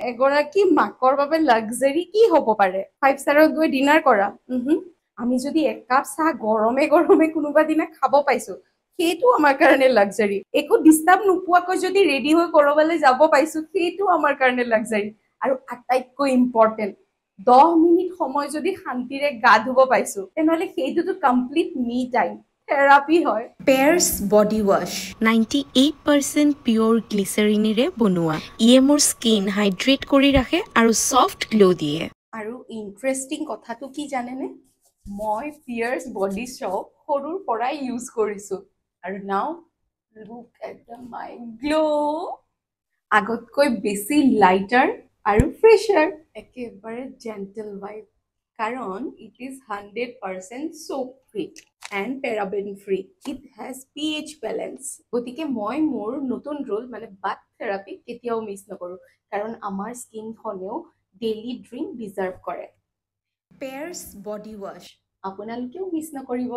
এগৰাকী মাকৰ বাবে লাক্সাৰি কি হ'ব পাৰে? 5 ষ্টাৰত গৈ ডিনাৰ কৰা। আমি যদি এক কাপ চাহ গৰমে গৰমে কোনোবা দিনা খাব পাইছো, সেইটো আমাৰ কাৰণে লাক্সাৰি। একো ডিষ্টাৰ্ব নোপোৱাকৈ যদি ৰেডি হৈ কৰবালৈ যাব পাইছো, সেইটো আমাৰ কাৰণে লাক্সাৰি। আৰু আটাইতকৈ ইম্পৰ্টেণ্ট, 10 মিনিট সময় যদি শান্তিৰে গা ধুব পাইছো, তেনেহ'লে সেইটোতো কমপ্লিট মি টাইম, থেৰাপি হয়। পেয়াৰ্ছ বডি ৱাছ 98% পিয়ৰ গ্লিচাৰিনেৰে বনোৱা। ইয়ে মোৰ স্কিন হাইড্ৰেট কৰি ৰাখে আৰু ছফ্ট গ্লো দিয়ে। আৰু ইণ্টাৰেষ্টিং কথাটো কি জানেনে? মই পিয়াৰ্ছ বডি শ্বপ সৰুৰ পৰাই ইউজ কৰিছো। আৰু নাও লুক এট মাই গ্লো। আগতকৈ বেছি লাইটাৰ আৰু ফ্ৰেছাৰ, একেবাৰে জেণ্টেল ভাইব। কাৰণ it is 100% soap free and paraben free. It has pH balance. গতিকে মই মোৰ নতুন ৰোল মানে বাথ থেৰাপি কেতিয়াও মিছ নকৰোঁ, কাৰণ আমাৰ স্কিনখনেও ডেইলি ড্ৰিংক ডিজাৰ্ভ কৰে। পেয়াৰ্ছ বডি ৱাছ আপোনালোকেও মিছ নকৰিব।